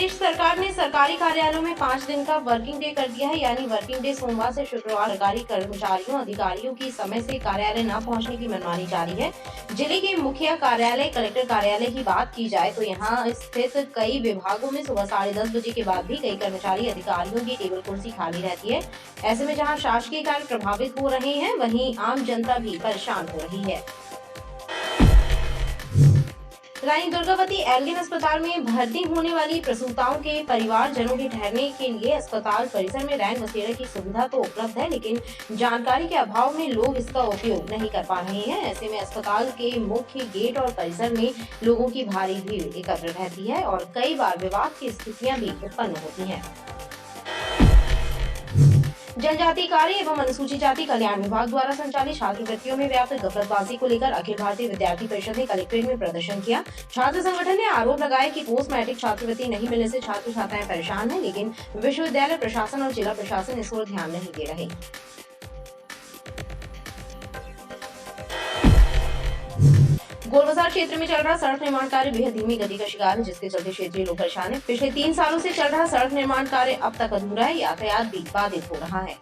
प्रदेश सरकार ने सरकारी कार्यालयों में 5 दिन का वर्किंग डे कर दिया है, यानी वर्किंग डे सोमवार से शुक्रवार। सरकारी कर्मचारियों अधिकारियों की समय से कार्यालय न पहुंचने की मनमानी जारी है। जिले के मुखिया कार्यालय, कलेक्टर कार्यालय की बात की जाए तो यहां स्थित कई विभागों में सुबह 10:30 बजे के बाद भी कई कर्मचारी अधिकारियों की टेबल कुर्सी खाली रहती है। ऐसे में जहाँ शासकीय कार्य प्रभावित हो रहे हैं, वहीं आम जनता भी परेशान हो रही है। रानी दुर्गावती एल्गिन अस्पताल में भर्ती होने वाली प्रसूताओं के परिवारजनों के ठहरने के लिए अस्पताल परिसर में रैन बसेरा की सुविधा तो उपलब्ध है, लेकिन जानकारी के अभाव में लोग इसका उपयोग नहीं कर पा रहे हैं। ऐसे में अस्पताल के मुख्य गेट और परिसर में लोगों की भारी भीड़ एकत्र रहती है और कई बार विवाद की स्थितियां भी उत्पन्न होती हैं। जनजाति कार्य एवं अनुसूचित जाति कल्याण विभाग द्वारा संचालित छात्रवृत्तियों में व्याप्त गफलतबाजी को लेकर अखिल भारतीय विद्यार्थी परिषद ने कलेक्ट्रेट में प्रदर्शन किया। छात्र संगठन ने आरोप लगाया कि पोस्ट मैट्रिक छात्रवृत्ति नहीं मिलने से छात्र छात्राएं परेशान हैं, लेकिन विश्वविद्यालय प्रशासन और जिला प्रशासन इस ओर ध्यान नहीं दे रहे। गोलबाजार क्षेत्र में चल रहा सड़क निर्माण कार्य बेहद धीमी गति का शिकार है, जिसके चलते क्षेत्रीय लोग परेशान हैं। पिछले 3 सालों से चल रहा सड़क निर्माण कार्य अब तक अधूरा है, यातायात भी बाधित हो रहा है।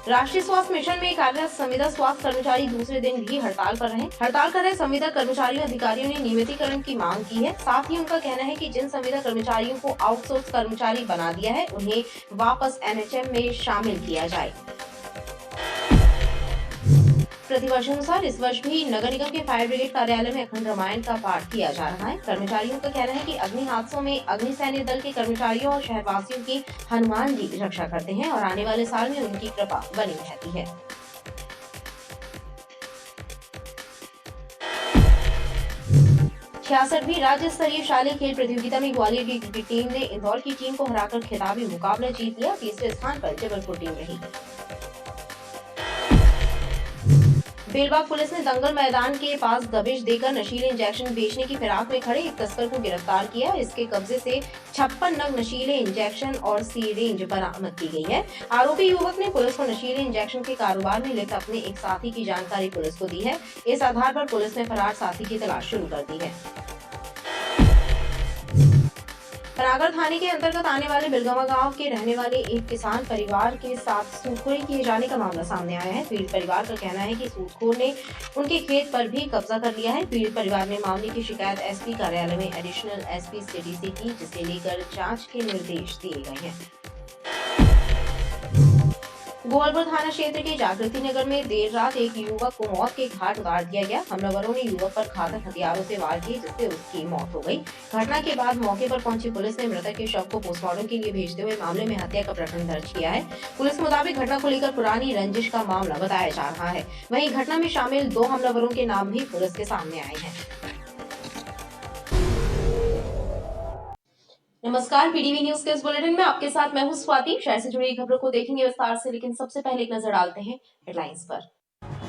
राष्ट्रीय स्वास्थ्य मिशन में कार्यरत संविदा स्वास्थ्य कर्मचारी दूसरे दिन भी हड़ताल पर रहे। हड़ताल कर रहे संविदा कर्मचारियों अधिकारियों ने नियमितीकरण की मांग की है। साथ ही उनका कहना है कि जिन संविदा कर्मचारियों को आउटसोर्स कर्मचारी बना दिया है, उन्हें वापस एनएचएम में शामिल किया जाए। प्रतिवर्षानुसार इस वर्ष भी नगर निगम के फायर ब्रिगेड कार्यालय में अखंड रामायण का पाठ किया जा रहा है। कर्मचारियों का कहना है कि अग्नि हादसों में अग्निसैन्य दल के कर्मचारियों और शहरवासियों की हनुमान जी रक्षा करते हैं और आने वाले साल में उनकी कृपा बनी रहती है। छियासठवीं राज्य स्तरीय शालेय खेल प्रतियोगिता में ग्वालियर की क्रिकेट टीम ने इंदौर की टीम को हराकर खिताबी मुकाबला जीत लिया। तीसरे स्थान पर जबलपुर टीम रही। बेलबाग पुलिस ने दंगल मैदान के पास दबिश देकर नशीले इंजेक्शन बेचने की फिराक में खड़े एक तस्कर को गिरफ्तार किया। इसके कब्जे से 56 नग नशीले इंजेक्शन और सीरेंज बरामद की गई है। आरोपी युवक ने पुलिस को नशीले इंजेक्शन के कारोबार में लिप्त अपने एक साथी की जानकारी पुलिस को दी है। इस आधार पर पुलिस ने फरार साथी की तलाश शुरू कर दी है। पनागर थाने के अंतर्गत आने वाले बिलगवा गांव के रहने वाले एक किसान परिवार के साथ सूदखोरी किए जाने का मामला सामने आया है। पीड़ित परिवार का कहना है कि सूदखोर ने उनके खेत पर भी कब्जा कर लिया है। पीड़ित परिवार ने मामले की शिकायत एसपी कार्यालय में एडिशनल एसपी सिटी से की, जिसे लेकर जांच के निर्देश दिए गए हैं। गोवालपुर थाना क्षेत्र के जागृति नगर में देर रात एक युवक को मौत के घाट उतार दिया गया। हमलावरों ने युवक पर घातक हथियारों से वार किए, जिससे उसकी मौत हो गई। घटना के बाद मौके पर पहुंची पुलिस ने मृतक के शव को पोस्टमार्टम के लिए भेजते हुए मामले में हत्या का प्रकरण दर्ज किया है। पुलिस के मुताबिक घटना को लेकर पुरानी रंजिश का मामला बताया जा रहा है। वहीं घटना में शामिल 2 हमलावरों के नाम भी पुलिस के सामने आए हैं। नमस्कार, पीडीवी न्यूज के इस बुलेटिन में आपके साथ मैं हूं स्वाति। शहर से जुड़ी खबरों को देखेंगे विस्तार से, लेकिन सबसे पहले एक नजर डालते हैं हेडलाइंस पर।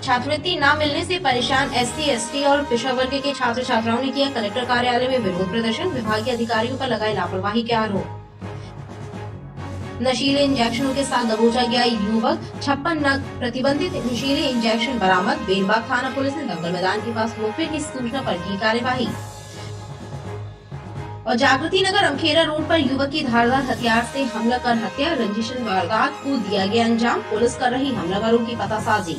छात्रवृत्ति न मिलने से परेशान एससी, एसटी और पिछड़ा वर्ग के छात्र छात्राओं ने किया कलेक्टर कार्यालय में विरोध प्रदर्शन। विभागीय अधिकारियों पर लगाए लापरवाही के आरोप। नशीले इंजेक्शनों के साथ दबोचा गया युवक, 56 नग प्रतिबंधित नशीले इंजेक्शन बरामद। बेलबाग थाना पुलिस ने दंगल मैदान के पास मुखबिर की सूचना पर की कार्यवाही। और जागृति नगर अमखेरा रोड पर युवक की धारदार हथियार से हमला कर हत्या। रंजिशन वारदात को दिया गया अंजाम। पुलिस कर रही हमलावरों की पतासाजी।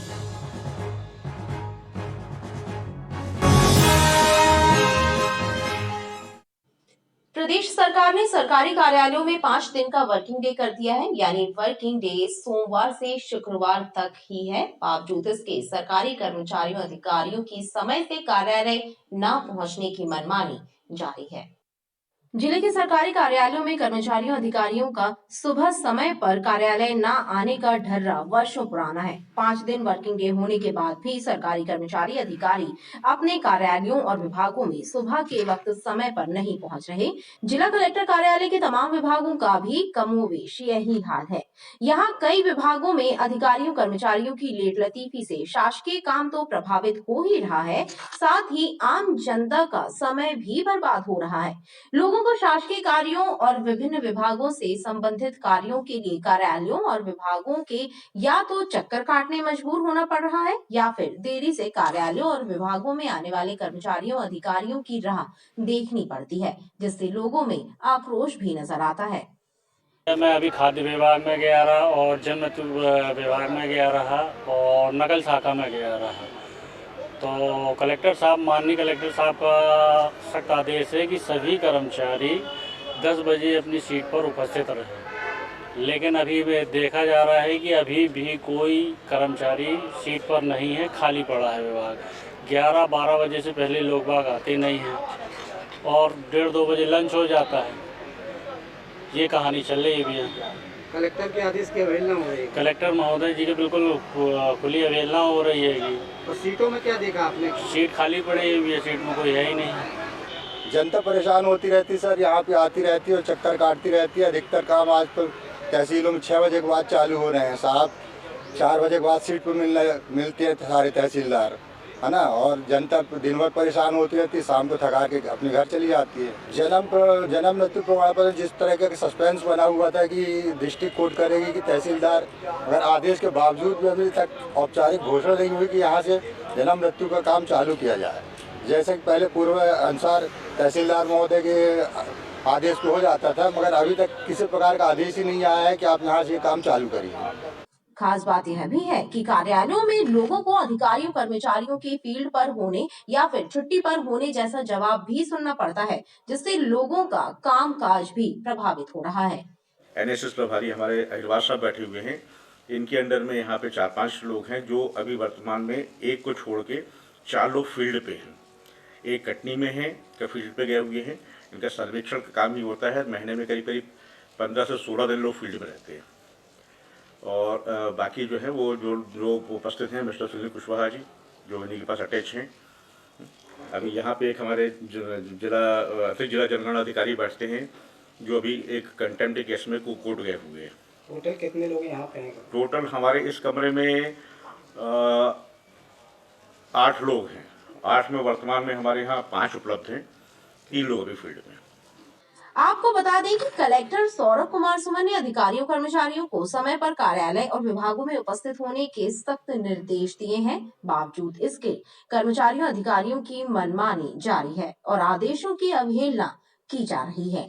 प्रदेश सरकार ने सरकारी कार्यालयों में 5 दिन का वर्किंग डे कर दिया है, यानी वर्किंग डे सोमवार से शुक्रवार तक ही है। बावजूद इसके सरकारी कर्मचारियों अधिकारियों की समय से कार्यालय न पहुंचने की मनमानी जारी है। जिले के सरकारी कार्यालयों में कर्मचारियों अधिकारियों का सुबह समय पर कार्यालय न आने का ढर्रा वर्षों पुराना है। 5 दिन वर्किंग डे होने के बाद भी सरकारी कर्मचारी अधिकारी अपने कार्यालयों और विभागों में सुबह के वक्त समय पर नहीं पहुंच रहे। जिला कलेक्टर कार्यालय के तमाम विभागों का भी कमोवेश यही हाल है। यहाँ कई विभागों में अधिकारियों कर्मचारियों की लेट लतीफी से शासकीय काम तो प्रभावित हो ही रहा है, साथ ही आम जनता का समय भी बर्बाद हो रहा है। लोगों लोगों को शासकीय कार्यों और विभिन्न विभागों से संबंधित कार्यों के लिए कार्यालयों और विभागों के या तो चक्कर काटने मजबूर होना पड़ रहा है या फिर देरी से कार्यालयों और विभागों में आने वाले कर्मचारियों अधिकारियों की राह देखनी पड़ती है, जिससे लोगों में आक्रोश भी नजर आता है। मैं अभी खाद्य विभाग में गया रहा और जन मृत्यु विभाग में गया रहा और नकल शाखा में गया रहा। तो कलेक्टर साहब, माननीय कलेक्टर साहब का सख्त आदेश है कि सभी कर्मचारी 10 बजे अपनी सीट पर उपस्थित रहें, लेकिन अभी देखा जा रहा है कि अभी भी कोई कर्मचारी सीट पर नहीं है, खाली पड़ा है विभाग। 11-12 बजे से पहले लोग बाग आते नहीं हैं और 1:30-2 बजे लंच हो जाता है। ये कहानी चल रही है भैया। कलेक्टर के आदेश की अवहेलना हो रही है। कलेक्टर महोदय जी की बिल्कुल खुली अवहेलना हो रही है। और सीटों में क्या देखा आपने? सीट खाली पड़ी हुई है, सीट में कोई है ही नहीं। जनता परेशान होती रहती सर, यहाँ पे आती रहती है और चक्कर काटती रहती है। अधिकतर काम आज तो तहसीलों में 6 बजे के बाद चालू हो रहे हैं साहब। 4 बजे के बाद सीट पर मिलते हैं सारे तहसीलदार, है ना। और जनता दिन भर परेशान होती रहती है, शाम को थका के अपने घर चली जाती है। जन्म मृत्यु प्रमाण पत्र जिस तरह का सस्पेंस बना हुआ था कि डिस्ट्रिक्ट कोर्ट करेगी कि तहसीलदार, अगर आदेश के बावजूद भी अभी तक औपचारिक घोषणा नहीं हुई कि यहाँ से जन्म मृत्यु का काम चालू किया जाए। जैसे कि पहले पूर्व अनुसार तहसीलदार महोदय के आदेश पे हो जाता था, मगर अभी तक किसी प्रकार का आदेश ही नहीं आया है कि आप यहाँ से ये काम चालू करिए। खास बात यह भी है कि कार्यालयों में लोगों को अधिकारियों कर्मचारियों के फील्ड पर होने या फिर छुट्टी पर होने जैसा जवाब भी सुनना पड़ता है, जिससे लोगों का कामकाज भी प्रभावित हो रहा है। एनएसएस प्रभारी हमारे अहिरवार साहब बैठे हुए हैं। इनके अंडर में यहाँ पे 4-5 लोग हैं जो अभी वर्तमान में एक को छोड़ के 4 लोग फील्ड पे हैं। एक कटनी में है जो फील्ड पे गए हुए हैं। इनका सर्वेक्षण का काम ही होता है। महीने में करीब 15 से 16 दिन लोग फील्ड में रहते हैं। और बाकी जो है वो जो उपस्थित हैं मिस्टर सुनील कुशवाहा जी, जो इन्हीं के पास अटैच हैं। अभी यहाँ पे एक हमारे अतिरिक्त जिला जनगणना अधिकारी बैठते हैं जो अभी एक कंटेम्प्ट केस में कोर्ट गए हुए हैं। टोटल कितने लोग यहाँ पे हैं? टोटल हमारे इस कमरे में 8 लोग हैं। 8 में वर्तमान में हमारे यहाँ 5 उपलब्ध हैं, 3 लोग अभी फील्ड में। आपको बता दें कि कलेक्टर सौरभ कुमार सुमन ने अधिकारियों कर्मचारियों को समय पर कार्यालय और विभागों में उपस्थित होने के सख्त निर्देश दिए हैं। बावजूद इसके कर्मचारियों अधिकारियों की मनमानी जारी है और आदेशों की अवहेलना की जा रही है।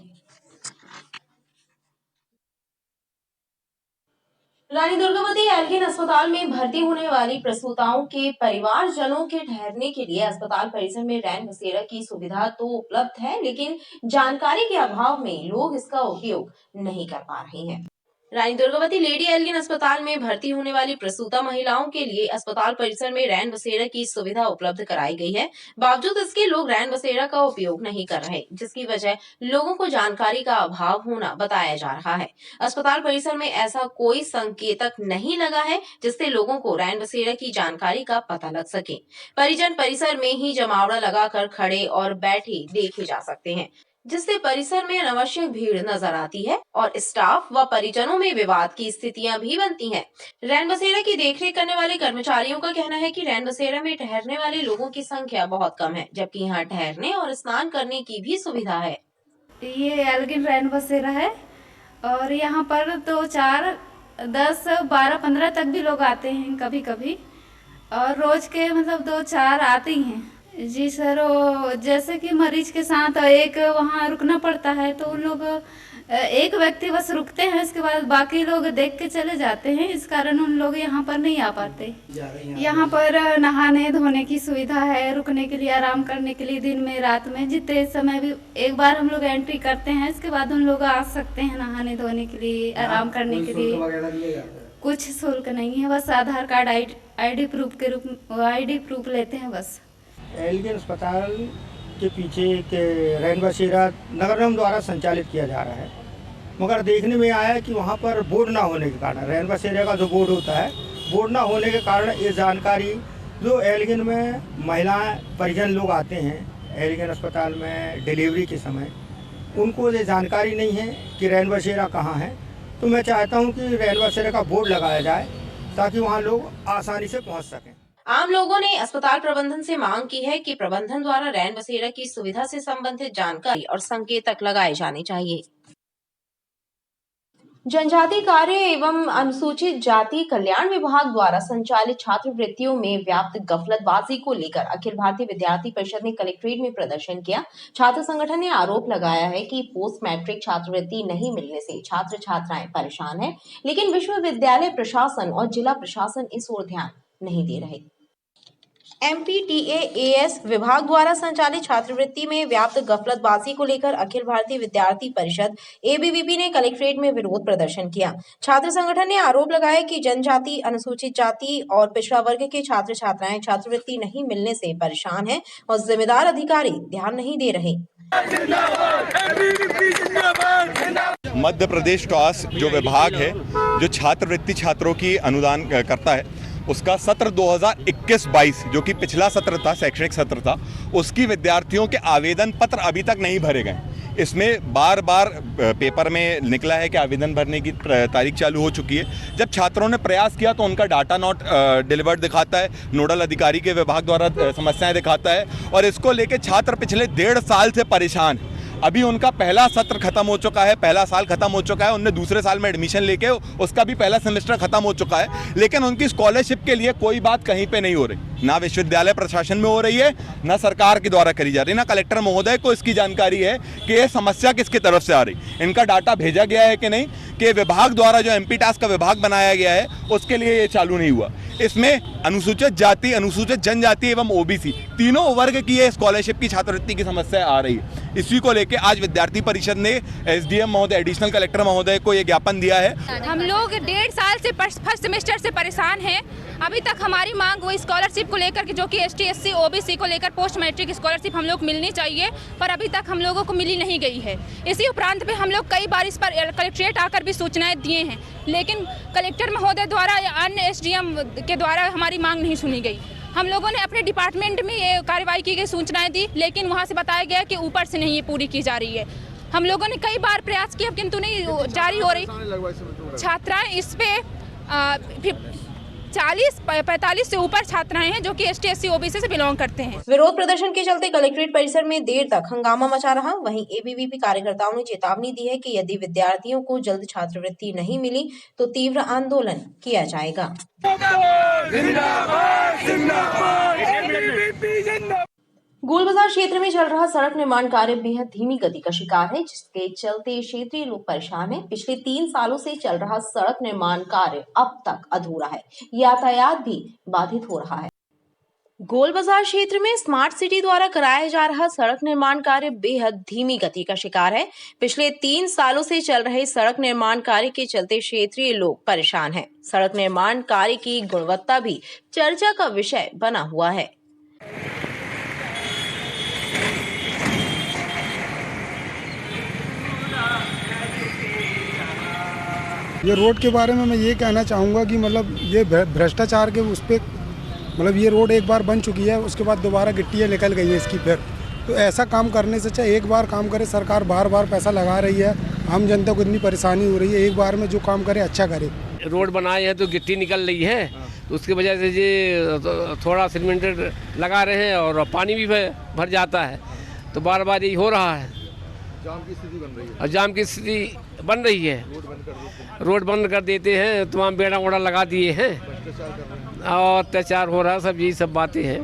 रानी दुर्गावती एल्गिन अस्पताल में भर्ती होने वाली प्रसूताओं के परिवारजनों के ठहरने के लिए अस्पताल परिसर में रैन बसेरा की सुविधा तो उपलब्ध है, लेकिन जानकारी के अभाव में लोग इसका उपयोग नहीं कर पा रहे हैं। रानी दुर्गावती लेडी एल्गिन अस्पताल में भर्ती होने वाली प्रसूता महिलाओं के लिए अस्पताल परिसर में रैन बसेरा की सुविधा उपलब्ध कराई गई है। बावजूद इसके लोग रैन बसेरा का उपयोग नहीं कर रहे, जिसकी वजह लोगों को जानकारी का अभाव होना बताया जा रहा है। अस्पताल परिसर में ऐसा कोई संकेतक नहीं लगा है जिससे लोगों को रैन बसेरा की जानकारी का पता लग सके। परिजन परिसर में ही जमावड़ा लगाकर खड़े और बैठे देखे जा सकते हैं, जिससे परिसर में अनावश्यक भीड़ नजर आती है और स्टाफ व परिजनों में विवाद की स्थितियां भी बनती हैं। रैन बसेरा की देखरेख करने वाले कर्मचारियों का कहना है कि रैन बसेरा में ठहरने वाले लोगों की संख्या बहुत कम है, जबकि यहाँ ठहरने और स्नान करने की भी सुविधा है। ये एल्गिन रैन बसेरा है और यहाँ पर 2, 4, 10, 12, 15 तक भी लोग आते हैं कभी कभी, और रोज के मतलब 2, 4 आते ही हैं। जी सर, जैसे कि मरीज के साथ एक वहाँ रुकना पड़ता है तो उन लोग एक व्यक्ति बस रुकते हैं, इसके बाद बाकी लोग देख के चले जाते हैं। इस कारण उन लोग यहाँ पर नहीं आ पाते। यहाँ पर नहाने धोने की सुविधा है, रुकने के लिए, आराम करने के लिए, दिन में रात में जितने समय भी एक बार हम लोग एंट्री करते हैं, इसके बाद उन लोग आ सकते हैं नहाने धोने के लिए, आराम करने के लिए। कुछ शुल्क नहीं है, बस आधार कार्ड आईडी प्रूफ लेते हैं बस। एल्गिन अस्पताल के पीछे एक रैन बसेरा नगर निगम द्वारा संचालित किया जा रहा है, मगर देखने में आया कि वहाँ पर बोर्ड ना होने के कारण, रैन बसेरा का जो बोर्ड होता है, बोर्ड ना होने के कारण ये जानकारी जो एल्गिन में महिलाएं परिजन लोग आते हैं एल्गिन अस्पताल में डिलीवरी के समय, उनको ये जानकारी नहीं है कि रैन बसेरा कहाँ है। तो मैं चाहता हूँ कि रैन बसेरा का बोर्ड लगाया जाए ताकि वहाँ लोग आसानी से पहुँच सकें। आम लोगों ने अस्पताल प्रबंधन से मांग की है कि प्रबंधन द्वारा रैन बसेरा की सुविधा से संबंधित जानकारी और संकेतक लगाए जाने चाहिए। जनजाति कार्य एवं अनुसूचित जाति कल्याण विभाग द्वारा संचालित छात्रवृत्तियों में व्याप्त गफलतबाजी को लेकर अखिल भारतीय विद्यार्थी परिषद ने कलेक्ट्रेट में प्रदर्शन किया। छात्र संगठन ने आरोप लगाया है कि पोस्ट मैट्रिक छात्रवृत्ति नहीं मिलने से छात्र छात्राएं परेशान हैं, लेकिन विश्वविद्यालय प्रशासन और जिला प्रशासन इस ओर ध्यान नहीं दे रहे। MPTAAS विभाग द्वारा संचालित छात्रवृत्ति में व्याप्त गफलतबाजी को लेकर अखिल भारतीय विद्यार्थी परिषद ABVP ने कलेक्ट्रेट में विरोध प्रदर्शन किया। छात्र संगठन ने आरोप लगाया कि जनजाति, अनुसूचित जाति और पिछड़ा वर्ग के छात्र छात्राएं छात्रवृत्ति नहीं मिलने से परेशान हैं और जिम्मेदार अधिकारी ध्यान नहीं दे रहे। मध्य प्रदेश टॉस जो विभाग है जो छात्रवृत्ति छात्रों की अनुदान करता है, उसका सत्र 2021-22 जो कि पिछला सत्र था, शैक्षणिक सत्र था, उसकी विद्यार्थियों के आवेदन पत्र अभी तक नहीं भरे गए। इसमें बार बार पेपर में निकला है कि आवेदन भरने की तारीख चालू हो चुकी है। जब छात्रों ने प्रयास किया तो उनका डाटा नॉट डिलीवर्ड दिखाता है, नोडल अधिकारी के विभाग द्वारा समस्याएं दिखाता है और इसको लेके छात्र पिछले 1.5 साल से परेशान है। अभी उनका पहला सत्र खत्म हो चुका है, पहला साल खत्म हो चुका है, उनने दूसरे साल में एडमिशन लेके उसका भी पहला सेमेस्टर खत्म हो चुका है, लेकिन उनकी स्कॉलरशिप के लिए कोई बात कहीं पे नहीं हो रही। ना विश्वविद्यालय प्रशासन में हो रही है, ना सरकार के द्वारा करी जा रही, ना कलेक्टर महोदय को इसकी जानकारी है कि ये समस्या किसकी तरफ से आ रही। इनका डाटा भेजा गया है कि नहीं, कि विभाग द्वारा जो MP टास्क का विभाग बनाया गया है उसके लिए ये चालू नहीं हुआ। इसमें अनुसूचित जाति, अनुसूचित जनजाति एवं OBC तीनों वर्ग की ये स्कॉलरशिप की छात्रवृत्ति की समस्या आ रही है। इसी को लेकर आज विद्यार्थी परिषद ने SDM महोदय, एडिशनल कलेक्टर महोदय को ये ज्ञापन दिया है। हम लोग 1.5 साल से फर्स्ट सेमेस्टर से परेशान हैं। अभी तक हमारी मांग वो स्कॉलरशिप को लेकर कि जो कि ST SC OBC को लेकर पोस्ट मैट्रिक स्कॉलरशिप हम लोग मिलनी चाहिए, पर अभी तक हम लोगों को मिली नहीं गई है। इसी उपरांत पे हम लोग कई बार इस पर कलेक्ट्रेट आकर भी सूचनाएं दिए हैं, लेकिन कलेक्टर महोदय द्वारा या अन्य SDM के द्वारा हमारी मांग नहीं सुनी गई। हम लोगों ने अपने डिपार्टमेंट में ये कार्रवाई की गई, सूचनाएं दी, लेकिन वहाँ से बताया गया कि ऊपर से नहीं ये पूरी की जा रही है। हम लोगों ने कई बार प्रयास किया किंतु नहीं जारी हो रही। छात्राएं इस पे 40-45 से ऊपर छात्राएं हैं जो कि ST SC OBC से बिलोंग करते हैं। विरोध प्रदर्शन के चलते कलेक्ट्रेट परिसर में देर तक हंगामा मचा रहा। वहीं ABVP कार्यकर्ताओं ने चेतावनी दी है कि यदि विद्यार्थियों को जल्द छात्रवृत्ति नहीं मिली तो तीव्र आंदोलन किया जाएगा। गोल बाजार क्षेत्र में चल रहा सड़क निर्माण कार्य बेहद धीमी गति का शिकार है, जिसके चलते क्षेत्रीय लोग परेशान हैं। पिछले 3 सालों से चल रहा सड़क निर्माण कार्य अब तक अधूरा है, यातायात भी बाधित हो रहा है। गोल बाजार क्षेत्र में स्मार्ट सिटी द्वारा कराया जा रहा सड़क निर्माण कार्य बेहद धीमी गति का शिकार है। पिछले 3 सालों से चल रहे सड़क निर्माण कार्य के चलते क्षेत्रीय लोग परेशान हैं। सड़क निर्माण कार्य की गुणवत्ता भी चर्चा का विषय बना हुआ है। ये रोड के बारे में मैं ये कहना चाहूँगा कि मतलब ये भ्रष्टाचार के उस पर, मतलब ये रोड एक बार बन चुकी है, उसके बाद दोबारा गिट्टियाँ निकल गई है इसकी फिर। तो ऐसा काम करने से चाहे एक बार काम करे, सरकार बार बार पैसा लगा रही है, आम जनता को इतनी परेशानी हो रही है, एक बार में जो काम करे अच्छा करे। रोड बनाए हैं तो गिट्टी निकल रही है, तो उसकी वजह से ये थोड़ा सीमेंट लगा रहे हैं और पानी भी भर जाता है, तो बार बार यही हो रहा है। जाम की स्थिति बन रही है। जाम की स्थिति बन रही है, रोड बंद कर देते हैं, तमाम बेड़ा वोड़ा लगा दिए हैं और अत्याचार हो रहा है, सब यही सब बातें हैं।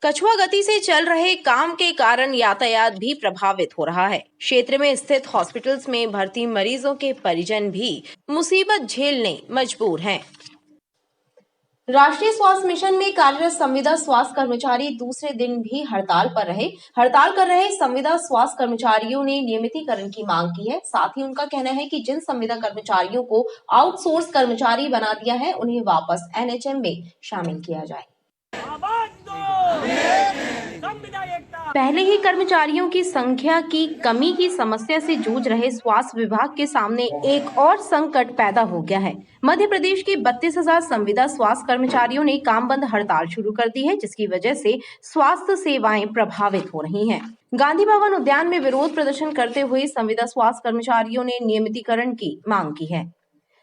कछुआ गति से चल रहे काम के कारण यातायात भी प्रभावित हो रहा है। क्षेत्र में स्थित हॉस्पिटल्स में भर्ती मरीजों के परिजन भी मुसीबत झेलने मजबूर हैं। राष्ट्रीय स्वास्थ्य मिशन में कार्यरत संविदा स्वास्थ्य कर्मचारी दूसरे दिन भी हड़ताल पर रहे। हड़ताल कर रहे संविदा स्वास्थ्य कर्मचारियों ने नियमितीकरण की मांग की है। साथ ही उनका कहना है कि जिन संविदा कर्मचारियों को आउटसोर्स कर्मचारी बना दिया है, उन्हें वापस NHM में शामिल किया जाए। पहले ही कर्मचारियों की संख्या की कमी की समस्या से जूझ रहे स्वास्थ्य विभाग के सामने एक और संकट पैदा हो गया है। मध्य प्रदेश के 32,000 संविदा स्वास्थ्य कर्मचारियों ने काम बंद हड़ताल शुरू कर दी है, जिसकी वजह से स्वास्थ्य सेवाएं प्रभावित हो रही हैं। गांधी भवन उद्यान में विरोध प्रदर्शन करते हुए संविदा स्वास्थ्य कर्मचारियों ने नियमितीकरण की मांग की है।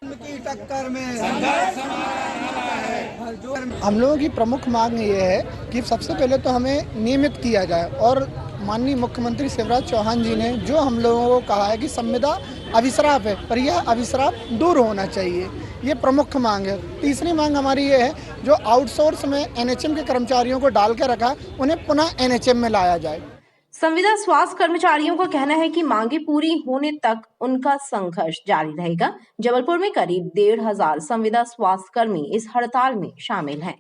की टक्कर में संघर्ष हमारा है, हम लोगों की प्रमुख मांग ये है कि सबसे पहले तो हमें नियमित किया जाए और माननीय मुख्यमंत्री शिवराज चौहान जी ने जो हम लोगों को कहा है कि संविदा अभिश्राप है, पर यह अभिश्राप दूर होना चाहिए, ये प्रमुख मांग है। तीसरी मांग हमारी ये है, जो आउटसोर्स में एनएचएम के कर्मचारियों को डाल के रखा, उन्हें पुनः एनएचएम में लाया जाए। संविदा स्वास्थ्य कर्मचारियों का कहना है कि मांगे पूरी होने तक उनका संघर्ष जारी रहेगा। जबलपुर में करीब 1,500 संविदा स्वास्थ्य कर्मी इस हड़ताल में शामिल हैं।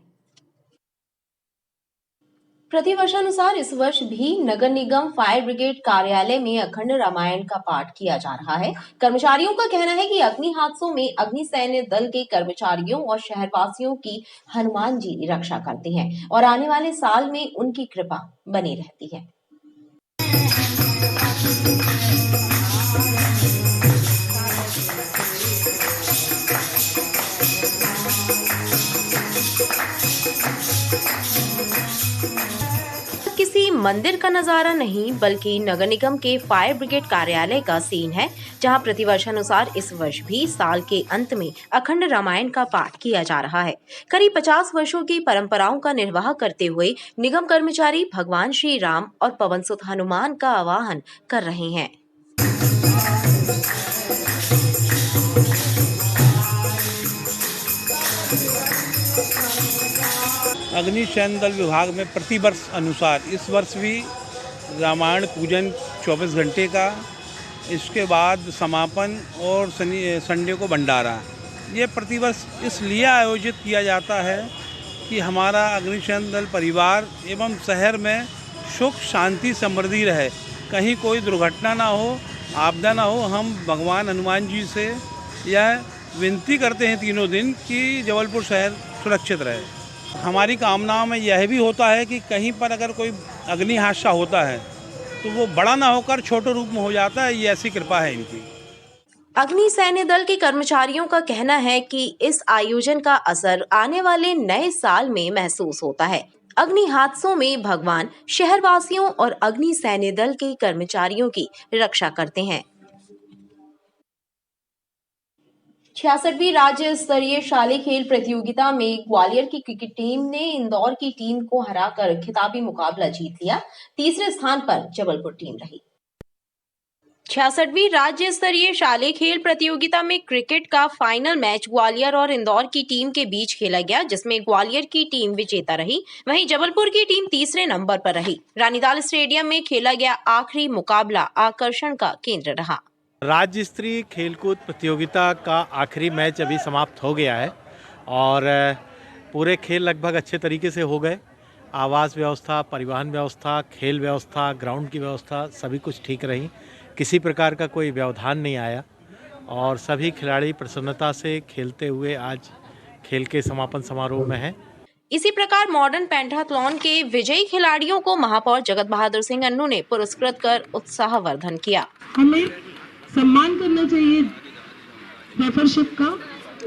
प्रतिवर्षानुसार इस वर्ष भी नगर निगम फायर ब्रिगेड कार्यालय में अखंड रामायण का पाठ किया जा रहा है। कर्मचारियों का कहना है कि अग्नि हादसों में अग्नि सैन्य दल के कर्मचारियों और शहरवासियों की हनुमान जी रक्षा करते हैं और आने वाले साल में उनकी कृपा बनी रहती है। किसी मंदिर का नजारा नहीं, बल्कि नगर निगम के फायर ब्रिगेड कार्यालय का सीन है, जहां प्रतिवर्षानुसार इस वर्ष भी साल के अंत में अखंड रामायण का पाठ किया जा रहा है। करीब 50 वर्षों की परंपराओं का निर्वाह करते हुए निगम कर्मचारी भगवान श्री राम और पवन सुत हनुमान का आवाहन कर रहे हैं। अग्निशमन दल विभाग में प्रतिवर्ष अनुसार इस वर्ष भी रामायण पूजन 24 घंटे का, इसके बाद समापन और संडे को भंडारा। ये प्रतिवर्ष इसलिए आयोजित किया जाता है कि हमारा अग्निशमन दल परिवार एवं शहर में सुख शांति समृद्धि रहे, कहीं कोई दुर्घटना ना हो, आपदा ना हो। हम भगवान हनुमान जी से यह विनती करते हैं तीनों दिन कि जबलपुर शहर सुरक्षित रहे। हमारी कामनाओं में यह भी होता है कि कहीं पर अगर कोई अग्नि हादसा होता है तो वो बड़ा ना होकर छोटे रूप में हो जाता है, ये ऐसी कृपा है इनकी। अग्नि सैन्य दल के कर्मचारियों का कहना है कि इस आयोजन का असर आने वाले नए साल में महसूस होता है। अग्नि हादसों में भगवान शहरवासियों और अग्नि सैन्य दल के कर्मचारियों की रक्षा करते हैं। 66वीं राज्य स्तरीय शालेय खेल प्रतियोगिता में ग्वालियर की क्रिकेट टीम ने इंदौर की टीम को हराकर खिताबी मुकाबला जीत लिया। तीसरे स्थान पर जबलपुर टीम रही। 66वीं राज्य स्तरीय शालेय खेल प्रतियोगिता में क्रिकेट का फाइनल मैच ग्वालियर और इंदौर की टीम के बीच खेला गया, जिसमें ग्वालियर की टीम विजेता रही, वहीं जबलपुर की टीम तीसरे नंबर पर रही। रानीताल स्टेडियम में खेला गया आखिरी मुकाबला आकर्षण का केंद्र रहा। राज्य स्तरीय खेलकूद प्रतियोगिता का आखिरी मैच अभी समाप्त हो गया है और पूरे खेल लगभग अच्छे तरीके से हो गए। आवास व्यवस्था, परिवहन व्यवस्था, खेल व्यवस्था, ग्राउंड की व्यवस्था सभी कुछ ठीक रही। किसी प्रकार का कोई व्यवधान नहीं आया और सभी खिलाड़ी प्रसन्नता से खेलते हुए आज खेल के समापन समारोह में हैं। इसी प्रकार मॉडर्न पेंटाथलॉन के विजयी खिलाड़ियों को महापौर जगत बहादुर सिंह अन्नू ने पुरस्कृत कर उत्साहवर्धन किया। हमें सम्मान करना चाहिए रेफरशिप का,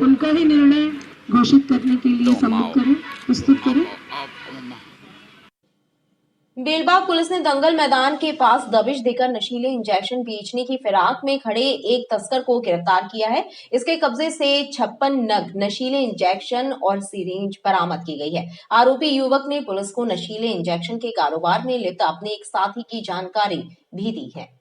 उनका ही निर्णय घोषित करने के लिए सम्मत करें, प्रस्तुत करें। बेलबाग पुलिस ने दंगल मैदान के पास दबिश देकर नशीले इंजेक्शन बेचने की फिराक में खड़े एक तस्कर को गिरफ्तार किया है। इसके कब्जे से 56 नग नशीले इंजेक्शन और सिरिंज बरामद की गई है। आरोपी युवक ने पुलिस को नशीले इंजेक्शन के कारोबार में लिप्त अपने एक साथी की जानकारी भी दी है।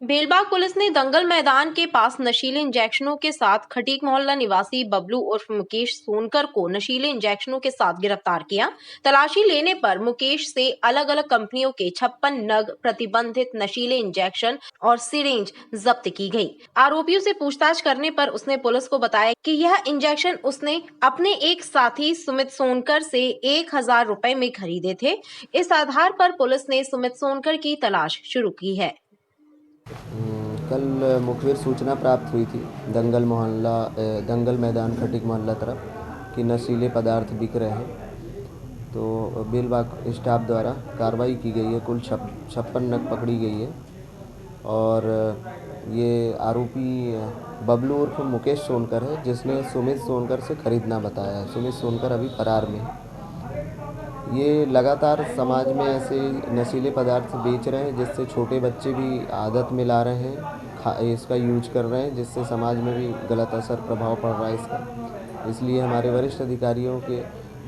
बेलबाग पुलिस ने दंगल मैदान के पास नशीले इंजेक्शनों के साथ खटीक मोहल्ला निवासी बबलू उर्फ मुकेश सोनकर को नशीले इंजेक्शनों के साथ गिरफ्तार किया। तलाशी लेने पर मुकेश से अलग अलग कंपनियों के 56 नग प्रतिबंधित नशीले इंजेक्शन और सिरिंज जब्त की गई। आरोपियों से पूछताछ करने पर उसने पुलिस को बताया कि यह इंजेक्शन उसने अपने एक साथी सुमित सोनकर से 1000 रुपए में खरीदे थे। इस आधार पर पुलिस ने सुमित सोनकर की तलाश शुरू की है। कल मुखबिर सूचना प्राप्त हुई थी दंगल मैदान खटीक मोहल्ला तरफ कि नशीले पदार्थ बिक रहे हैं, तो बेलबाग स्टाफ द्वारा कार्रवाई की गई है। कुल 56 नग पकड़ी गई है और ये आरोपी बबलू उर्फ मुकेश सोनकर है, जिसने सुमित सोनकर से खरीदना बताया है। सुमित सोनकर अभी फरार में है। ये लगातार समाज में ऐसे नशीले पदार्थ बेच रहे हैं, जिससे छोटे बच्चे भी आदत में ला रहे हैं, इसका यूज कर रहे हैं, जिससे समाज में भी गलत असर प्रभाव पड़ रहा है इसका। इसलिए हमारे वरिष्ठ अधिकारियों के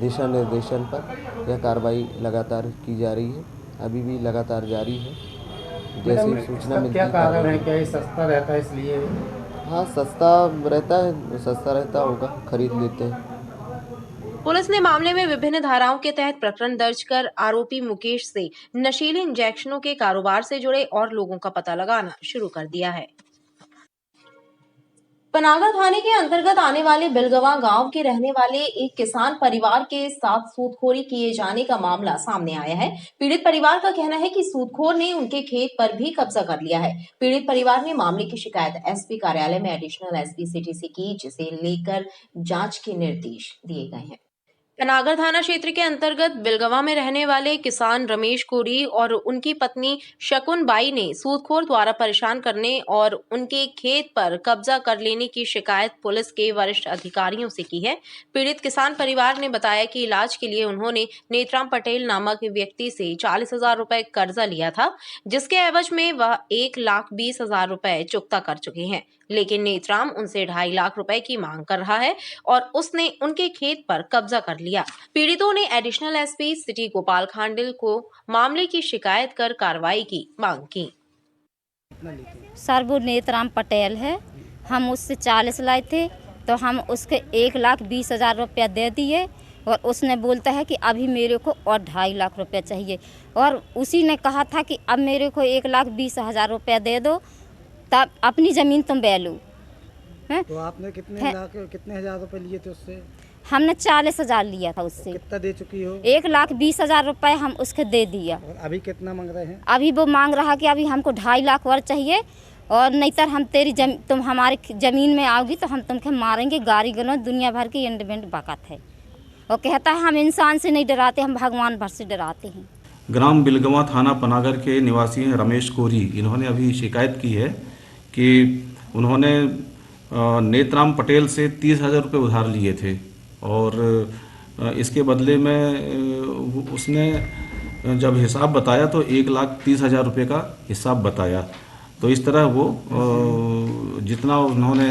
दिशा निर्देशन पर यह कार्रवाई लगातार की जा रही है, अभी भी लगातार जारी है। जैसे सूचना मिलती है। क्या कारण है, क्या ये सस्ता रहता है इसलिए? हाँ, सस्ता रहता है, सस्ता रहता होगा, खरीद लेते हैं। पुलिस ने मामले में विभिन्न धाराओं के तहत प्रकरण दर्ज कर आरोपी मुकेश से नशीले इंजेक्शनों के कारोबार से जुड़े और लोगों का पता लगाना शुरू कर दिया है। पनागर थाने के अंतर्गत आने वाले बिलगवा गांव के रहने वाले एक किसान परिवार के साथ सूदखोरी किए जाने का मामला सामने आया है। पीड़ित परिवार का कहना है कि सूदखोर ने उनके खेत पर भी कब्जा कर लिया है। पीड़ित परिवार ने मामले की शिकायत एसपी कार्यालय में एडिशनल एसपी सिटी से की, जिसे लेकर जांच के निर्देश दिए गए हैं। पनागर थाना क्षेत्र के अंतर्गत बिलगवा में रहने वाले किसान रमेश कोरी और उनकी पत्नी शकुन बाई ने सूदखोर द्वारा परेशान करने और उनके खेत पर कब्जा कर लेने की शिकायत पुलिस के वरिष्ठ अधिकारियों से की है। पीड़ित किसान परिवार ने बताया कि इलाज के लिए उन्होंने नेत्राम पटेल नामक व्यक्ति से 40,000 रुपए कर्जा लिया था, जिसके एवज में वह 1,20,000 रुपए चुकता कर चुके हैं, लेकिन नेत्राम उनसे 2.5 लाख रुपए की मांग कर रहा है और उसने उनके खेत पर कब्जा कर लिया। पीड़ितों ने एडिशनल एसपी सिटी गोपाल खांडिल को मामले की शिकायत कर कार्रवाई की मांग की। सर, वो नेत्राम पटेल है, हम उससे 40 लाए थे तो हम उसके 1,20,000 रुपया दे दिए और उसने बोलता है कि अभी मेरे को और 2.5 लाख रुपया चाहिए और उसी ने कहा था कि अब मेरे को 1,20,000 रुपया दे दो तब अपनी ज़मीन तुम बे लो। तो आपने कितने हजार रुपए लिए थे उससे? हमने 40,000 लिया था उससे। कितना दे चुकी हो? 1,20,000 रुपए हम उसके दे दिया। और अभी कितना मांग रहे हैं? अभी वो मांग रहा कि अभी हमको 2.5 लाख और चाहिए और नहीं तो हम तुम हमारी ज़मीन में आओगी तो हम तुमको मारेंगे, गाड़ी गलौज दुनिया भर की इंडिपेंडेंट बकत है। और कहता है हम इंसान से नहीं डराते, हम भगवान भर से डराते हैं। ग्राम बिलगवा थाना पनागर के निवासी हैं रमेश कोरी। इन्होंने अभी शिकायत की है कि उन्होंने नेत्राम पटेल से 30,000 रुपये उधार लिए थे और इसके बदले में उसने जब हिसाब बताया तो 1,30,000 रुपये का हिसाब बताया। तो इस तरह वो जितना उन्होंने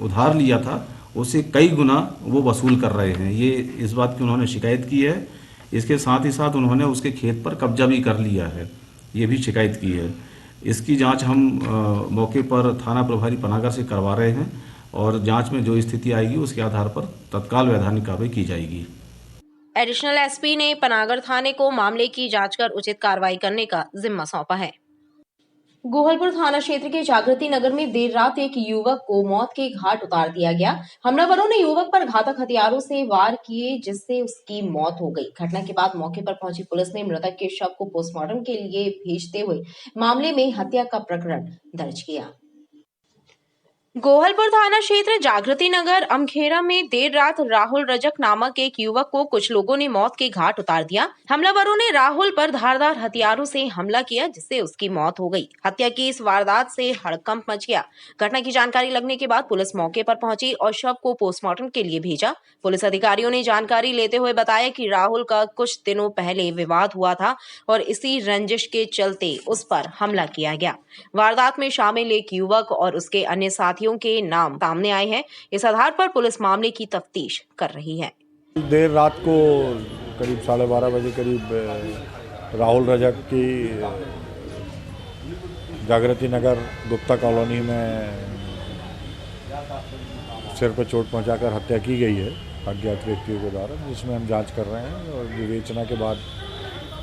उधार लिया था उससे कई गुना वो वसूल कर रहे हैं। ये इस बात की उन्होंने शिकायत की है। इसके साथ ही साथ उन्होंने उसके खेत पर कब्जा भी कर लिया है, ये भी शिकायत की है। इसकी जांच हम मौके पर थाना प्रभारी पनागर से करवा रहे हैं और जांच में जो स्थिति आएगी उसके आधार पर तत्काल वैधानिक कार्रवाई की जाएगी। एडिशनल एसपी ने पनागर थाने को मामले की जांच कर उचित कार्रवाई करने का जिम्मा सौंपा है। गोहलपुर थाना क्षेत्र के जागृति नगर में देर रात एक युवक को मौत के घाट उतार दिया गया। हमलावरों ने युवक पर घातक हथियारों से वार किए, जिससे उसकी मौत हो गई। घटना के बाद मौके पर पहुंची पुलिस ने मृतक के शव को पोस्टमार्टम के लिए भेजते हुए मामले में हत्या का प्रकरण दर्ज किया। गोहलपुर थाना क्षेत्र जागृति नगर अमखेरा में देर रात राहुल रजक नामक एक युवक को कुछ लोगों ने मौत के घाट उतार दिया। हमलावरों ने राहुल पर धारदार हथियारों से हमला किया, जिससे उसकी मौत हो गई। हत्या की इस वारदात से हड़कंप मच गया। घटना की जानकारी लगने के बाद पुलिस मौके पर पहुंची और शव को पोस्टमार्टम के लिए भेजा। पुलिस अधिकारियों ने जानकारी लेते हुए बताया कि राहुल का कुछ दिनों पहले विवाद हुआ था और इसी रंजिश के चलते उस पर हमला किया गया। वारदात में शामिल एक युवक और उसके अन्य साथियों के नाम सामने आए हैं। इस आधार पर पुलिस मामले की तफ्तीश कर रही है। देर रात को करीब 12:30 बजे करीब राहुल रजक की जागृति नगर गुप्ता कॉलोनी में सिर पर चोट पहुंचाकर हत्या की गई है अज्ञात व्यक्तियों के द्वारा, जिसमें हम जांच कर रहे हैं और विवेचना के बाद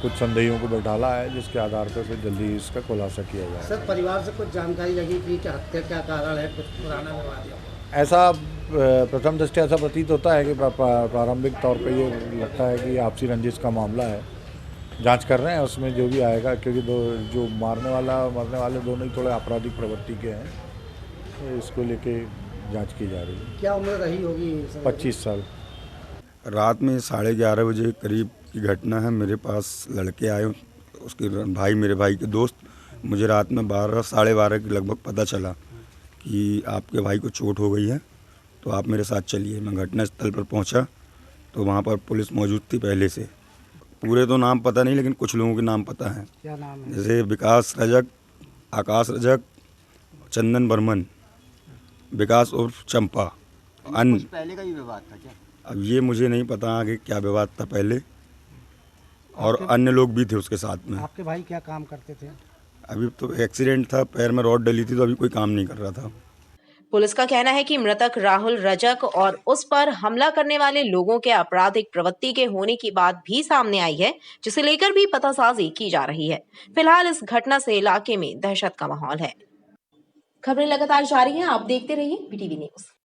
कुछ संदेहियों को बैठाला है, जिसके आधार पर फिर जल्दी इसका खुलासा किया जाए। सर, परिवार से कुछ जानकारी लगी थी कि हत्या क्या कारण है, कुछ पुराना विवाद? ऐसा प्रथम दृष्टया ऐसा प्रतीत होता है कि प्रारंभिक तौर पे ये लगता है कि आपसी रंजिश का मामला है। जांच कर रहे हैं, उसमें जो भी आएगा, क्योंकि जो मरने वाले दोनों ही थोड़े आपराधिक प्रवृत्ति के हैं, तो इसको लेके जांच की जा रही है। क्या उम्र रही होगी? 25 साल। रात में 11:30 बजे करीब की घटना है। मेरे पास लड़के आए, उसके भाई, मेरे भाई के दोस्त। मुझे रात में 12-12:30 के लगभग पता चला कि आपके भाई को चोट हो गई है, तो आप मेरे साथ चलिए। मैं घटनास्थल पर पहुंचा तो वहां पर पुलिस मौजूद थी पहले से। पूरे तो नाम पता नहीं, लेकिन कुछ लोगों के नाम पता हैं। क्या नाम है? जैसे विकास रजक, आकाश रजक, चंदन बर्मन, विकास उर्फ चंपा, अन्य पहले का ही विवाद था क्या? अब ये मुझे नहीं पता आगे क्या विवाद था पहले, और अन्य लोग भी थे उसके साथ में। आपके भाई क्या काम करते थे? अभी तो एक्सीडेंट था, पैर में रॉड डली थी, तो अभी कोई काम नहीं कर रहा था। पुलिस का कहना है कि मृतक राहुल रजक और उस पर हमला करने वाले लोगों के आपराधिक प्रवृत्ति के होने की बात भी सामने आई है, जिसे लेकर भी पतासाजी की जा रही है। फिलहाल इस घटना से इलाके में दहशत का माहौल है। खबरें लगातार जारी हैं, आप देखते रहिए BTV न्यूज।